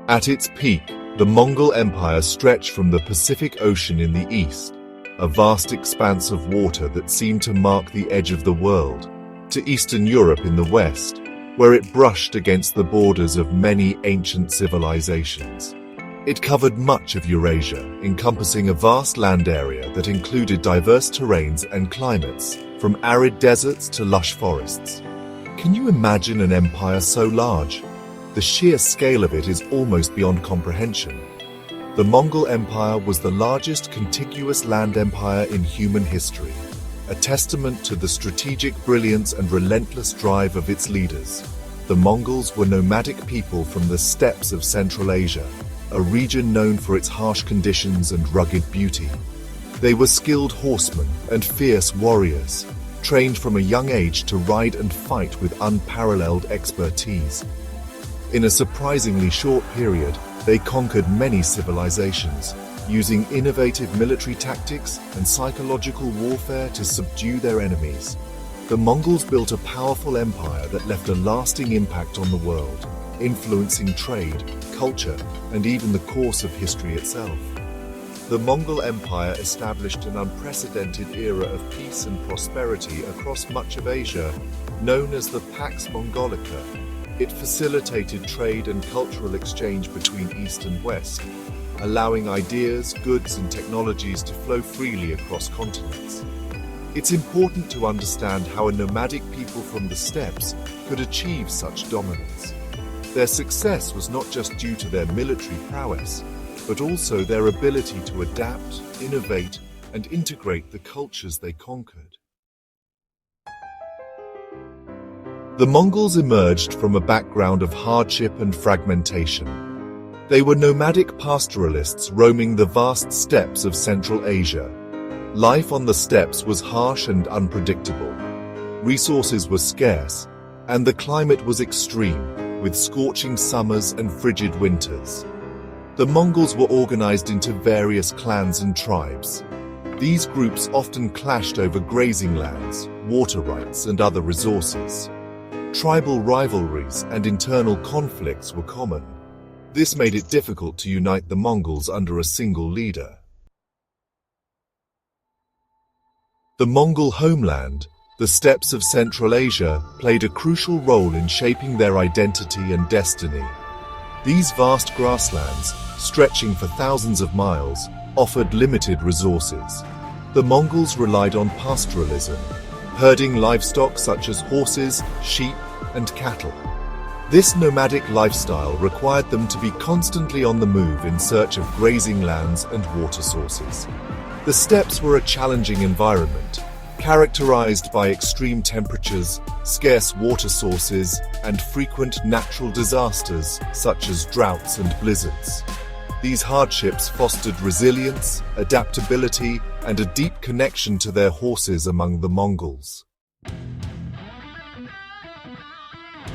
At its peak, the Mongol Empire stretched from the Pacific Ocean in the east, a vast expanse of water that seemed to mark the edge of the world, to Eastern Europe in the west, where it brushed against the borders of many ancient civilizations. It covered much of Eurasia, encompassing a vast land area that included diverse terrains and climates, from arid deserts to lush forests. Can you imagine an empire so large? The sheer scale of it is almost beyond comprehension. The Mongol Empire was the largest contiguous land empire in human history, a testament to the strategic brilliance and relentless drive of its leaders. The Mongols were nomadic people from the steppes of Central Asia, a region known for its harsh conditions and rugged beauty. They were skilled horsemen and fierce warriors, trained from a young age to ride and fight with unparalleled expertise. In a surprisingly short period, they conquered many civilizations, using innovative military tactics and psychological warfare to subdue their enemies. The Mongols built a powerful empire that left a lasting impact on the world, influencing trade, culture, and even the course of history itself. The Mongol Empire established an unprecedented era of peace and prosperity across much of Asia, known as the Pax Mongolica. It facilitated trade and cultural exchange between East and West, allowing ideas, goods, and technologies to flow freely across continents. It's important to understand how a nomadic people from the steppes could achieve such dominance. Their success was not just due to their military prowess, but also their ability to adapt, innovate, and integrate the cultures they conquered. The Mongols emerged from a background of hardship and fragmentation. They were nomadic pastoralists roaming the vast steppes of Central Asia. Life on the steppes was harsh and unpredictable. Resources were scarce, and the climate was extreme, with scorching summers and frigid winters. The Mongols were organized into various clans and tribes. These groups often clashed over grazing lands, water rights, and other resources. Tribal rivalries and internal conflicts were common. This made it difficult to unite the Mongols under a single leader. The Mongol homeland, the steppes of Central Asia, played a crucial role in shaping their identity and destiny. These vast grasslands, stretching for thousands of miles, offered limited resources. The Mongols relied on pastoralism, herding livestock such as horses, sheep, and cattle. This nomadic lifestyle required them to be constantly on the move in search of grazing lands and water sources. The steppes were a challenging environment, characterized by extreme temperatures, scarce water sources, and frequent natural disasters such as droughts and blizzards. These hardships fostered resilience, adaptability, and a deep connection to their horses among the Mongols.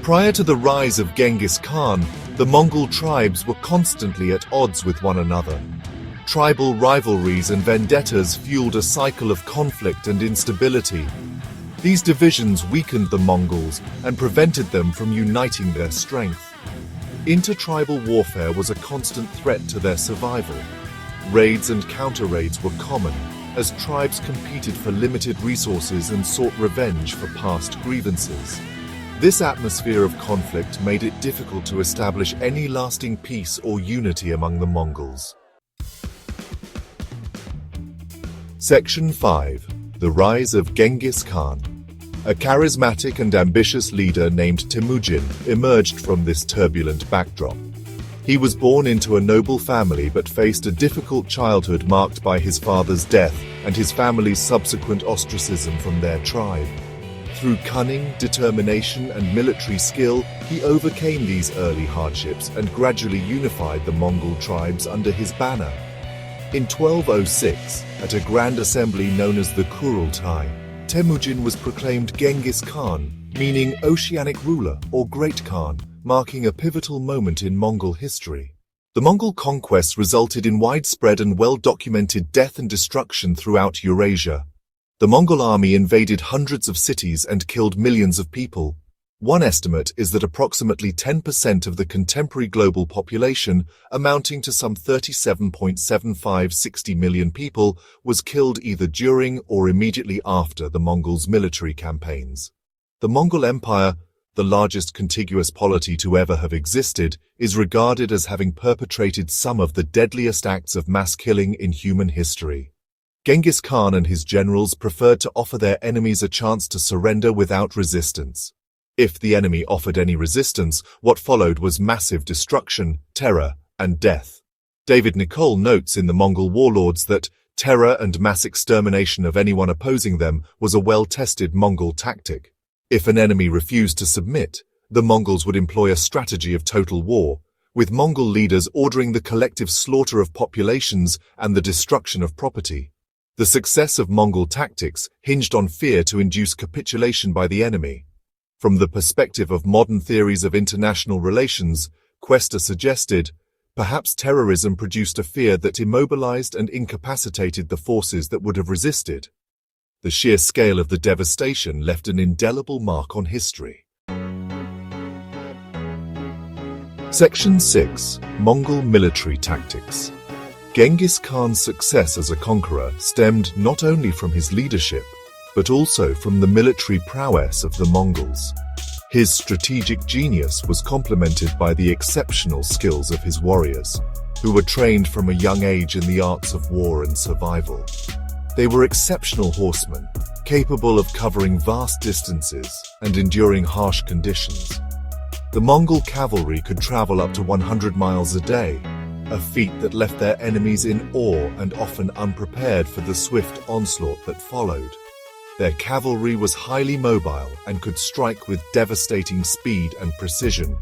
Prior to the rise of Genghis Khan, the Mongol tribes were constantly at odds with one another. Tribal rivalries and vendettas fueled a cycle of conflict and instability. These divisions weakened the Mongols and prevented them from uniting their strength. Intertribal warfare was a constant threat to their survival. Raids and counter-raids were common, as tribes competed for limited resources and sought revenge for past grievances. This atmosphere of conflict made it difficult to establish any lasting peace or unity among the Mongols. Section 5. The Rise of Genghis Khan. A charismatic and ambitious leader named Temujin emerged from this turbulent backdrop. He was born into a noble family but faced a difficult childhood marked by his father's death and his family's subsequent ostracism from their tribe. Through cunning, determination, and military skill, he overcame these early hardships and gradually unified the Mongol tribes under his banner. In 1206, at a grand assembly known as the Kurultai, Temujin was proclaimed Genghis Khan, meaning oceanic ruler or Great Khan, marking a pivotal moment in Mongol history. The Mongol conquests resulted in widespread and well-documented death and destruction throughout Eurasia. The Mongol army invaded hundreds of cities and killed millions of people. One estimate is that approximately 10% of the contemporary global population, amounting to some 37.7560 million people, was killed either during or immediately after the Mongols' military campaigns. The Mongol Empire, the largest contiguous polity to ever have existed, is regarded as having perpetrated some of the deadliest acts of mass killing in human history. Genghis Khan and his generals preferred to offer their enemies a chance to surrender without resistance. If the enemy offered any resistance, what followed was massive destruction, terror, and death. David Nicole notes in The Mongol Warlords that terror and mass extermination of anyone opposing them was a well-tested Mongol tactic. If an enemy refused to submit, the Mongols would employ a strategy of total war, with Mongol leaders ordering the collective slaughter of populations and the destruction of property. The success of Mongol tactics hinged on fear to induce capitulation by the enemy. From the perspective of modern theories of international relations, Questa suggested, perhaps terrorism produced a fear that immobilized and incapacitated the forces that would have resisted. The sheer scale of the devastation left an indelible mark on history. Section 6. Mongol Military Tactics. Genghis Khan's success as a conqueror stemmed not only from his leadership, but also from the military prowess of the Mongols. His strategic genius was complemented by the exceptional skills of his warriors, who were trained from a young age in the arts of war and survival. They were exceptional horsemen, capable of covering vast distances and enduring harsh conditions. The Mongol cavalry could travel up to 100 miles a day, a feat that left their enemies in awe and often unprepared for the swift onslaught that followed. Their cavalry was highly mobile and could strike with devastating speed and precision.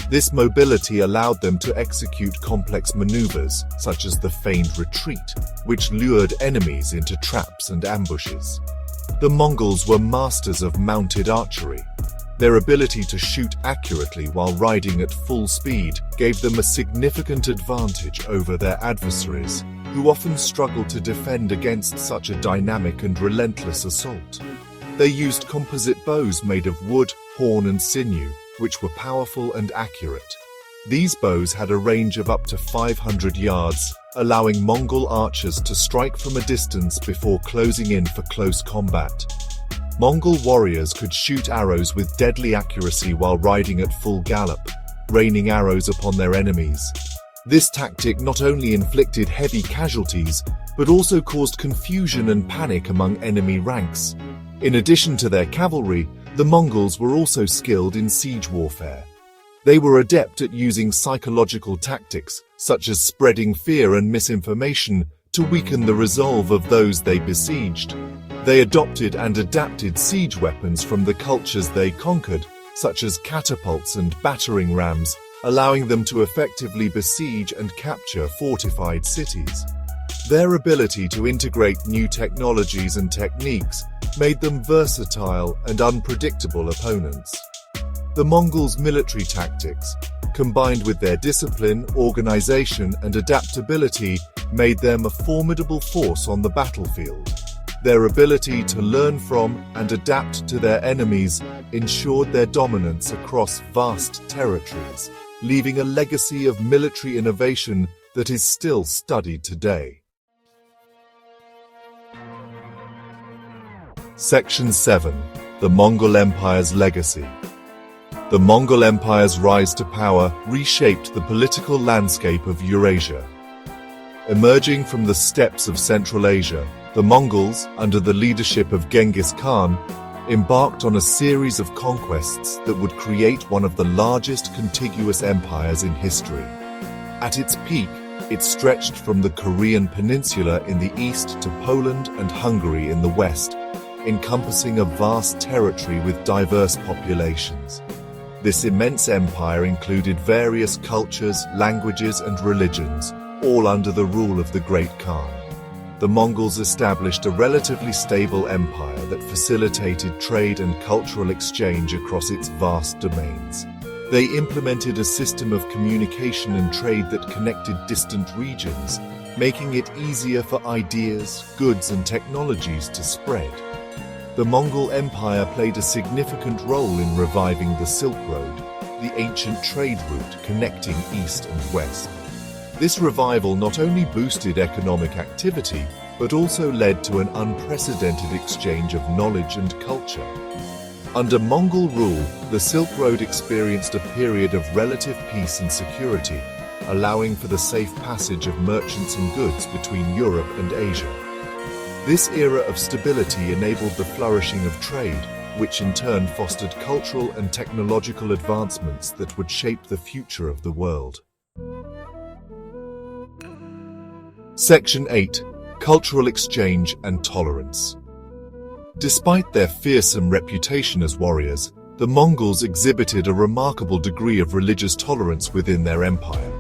This mobility allowed them to execute complex maneuvers, such as the feigned retreat, which lured enemies into traps and ambushes. The Mongols were masters of mounted archery. Their ability to shoot accurately while riding at full speed gave them a significant advantage over their adversaries, who often struggled to defend against such a dynamic and relentless assault. They used composite bows made of wood, horn, and sinew, which were powerful and accurate. These bows had a range of up to 500 yards, allowing Mongol archers to strike from a distance before closing in for close combat. Mongol warriors could shoot arrows with deadly accuracy while riding at full gallop, raining arrows upon their enemies. This tactic not only inflicted heavy casualties, but also caused confusion and panic among enemy ranks. In addition to their cavalry, the Mongols were also skilled in siege warfare. They were adept at using psychological tactics, such as spreading fear and misinformation, to weaken the resolve of those they besieged. They adopted and adapted siege weapons from the cultures they conquered, such as catapults and battering rams, allowing them to effectively besiege and capture fortified cities. Their ability to integrate new technologies and techniques made them versatile and unpredictable opponents. The Mongols' military tactics, combined with their discipline, organization, and adaptability, made them a formidable force on the battlefield. Their ability to learn from and adapt to their enemies ensured their dominance across vast territories, leaving a legacy of military innovation that is still studied today. Section 7. The Mongol Empire's Legacy. The Mongol Empire's rise to power reshaped the political landscape of Eurasia. Emerging from the steppes of Central Asia, the Mongols, under the leadership of Genghis Khan, embarked on a series of conquests that would create one of the largest contiguous empires in history. At its peak, it stretched from the Korean peninsula in the east to Poland and Hungary in the west, encompassing a vast territory with diverse populations. This immense empire included various cultures, languages, and religions, all under the rule of the Great Khan. The Mongols established a relatively stable empire that facilitated trade and cultural exchange across its vast domains. They implemented a system of communication and trade that connected distant regions, making it easier for ideas, goods, and technologies to spread. the Mongol Empire played a significant role in reviving the Silk Road, the ancient trade route connecting East and West. This revival not only boosted economic activity, but also led to an unprecedented exchange of knowledge and culture. Under Mongol rule, the Silk Road experienced a period of relative peace and security, allowing for the safe passage of merchants and goods between Europe and Asia. This era of stability enabled the flourishing of trade, which in turn fostered cultural and technological advancements that would shape the future of the world. Section 8. Cultural exchange and tolerance. Despite their fearsome reputation as warriors, the Mongols exhibited a remarkable degree of religious tolerance within their empire.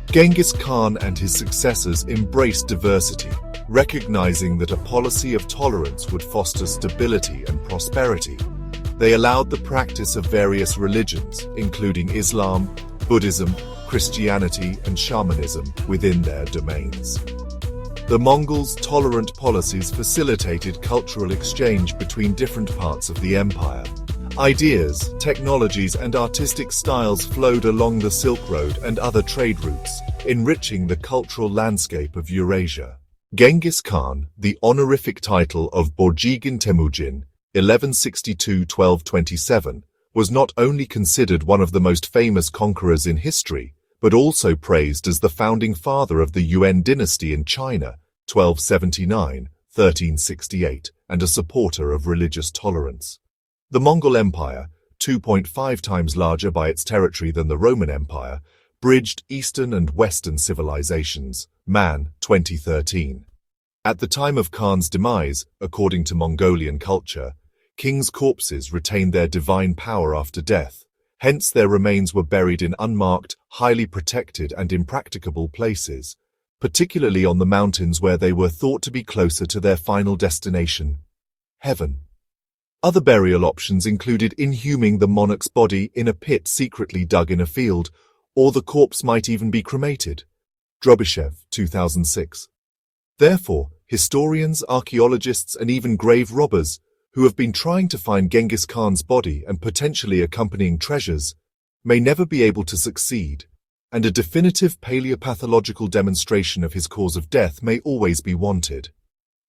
Genghis Khan and his successors embraced diversity, recognizing that a policy of tolerance would foster stability and prosperity. They allowed the practice of various religions, including Islam, Buddhism, Christianity, and shamanism, within their domains. The Mongols' tolerant policies facilitated cultural exchange between different parts of the empire. Ideas, technologies, and artistic styles flowed along the Silk Road and other trade routes, enriching the cultural landscape of Eurasia. Genghis Khan, the honorific title of Borjigin Temujin, 1162–1227, was not only considered one of the most famous conquerors in history, but also praised as the founding father of the Yuan dynasty in China, 1279–1368, and a supporter of religious tolerance. The Mongol Empire, 2.5 times larger by its territory than the Roman Empire, bridged Eastern and Western civilizations. Man, 2013. At the time of Khan's demise, according to Mongolian culture, kings' corpses retained their divine power after death. Hence their remains were buried in unmarked, highly protected and impracticable places, particularly on the mountains where they were thought to be closer to their final destination, heaven. Other burial options included inhuming the monarch's body in a pit secretly dug in a field, or the corpse might even be cremated. Drobyshev, 2006. Therefore, historians, archaeologists, and even grave robbers, who have been trying to find Genghis Khan's body and potentially accompanying treasures, may never be able to succeed, and a definitive paleopathological demonstration of his cause of death may always be wanted.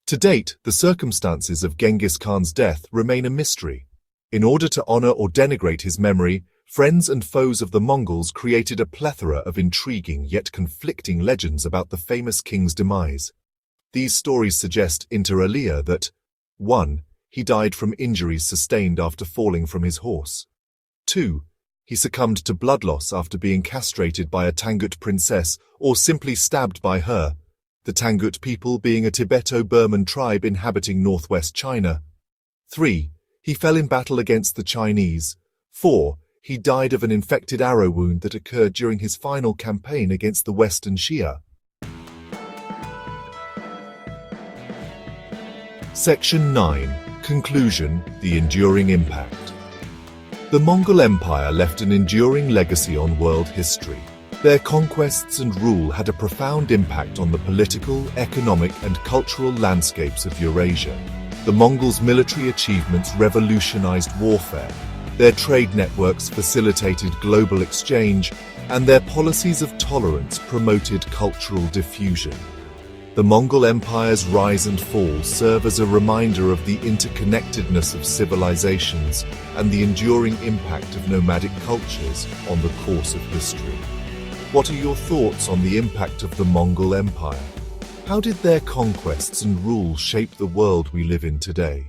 To date, the circumstances of Genghis Khan's death remain a mystery. In order to honor or denigrate his memory, friends and foes of the Mongols created a plethora of intriguing yet conflicting legends about the famous king's demise. These stories suggest, inter alia, that 1. He died from injuries sustained after falling from his horse. 2. He succumbed to blood loss after being castrated by a Tangut princess or simply stabbed by her, the Tangut people being a Tibeto-Burman tribe inhabiting northwest China. 3. He fell in battle against the Chinese. 4. He died of an infected arrow wound that occurred during his final campaign against the Western Xia. Section 9. Conclusion: The enduring impact. The Mongol Empire left an enduring legacy on world history. Their conquests and rule had a profound impact on the political, economic, and cultural landscapes of Eurasia. The Mongols' military achievements revolutionized warfare, their trade networks facilitated global exchange, and their policies of tolerance promoted cultural diffusion. The Mongol Empire's rise and fall serve as a reminder of the interconnectedness of civilizations and the enduring impact of nomadic cultures on the course of history. What are your thoughts on the impact of the Mongol Empire? How did their conquests and rule shape the world we live in today?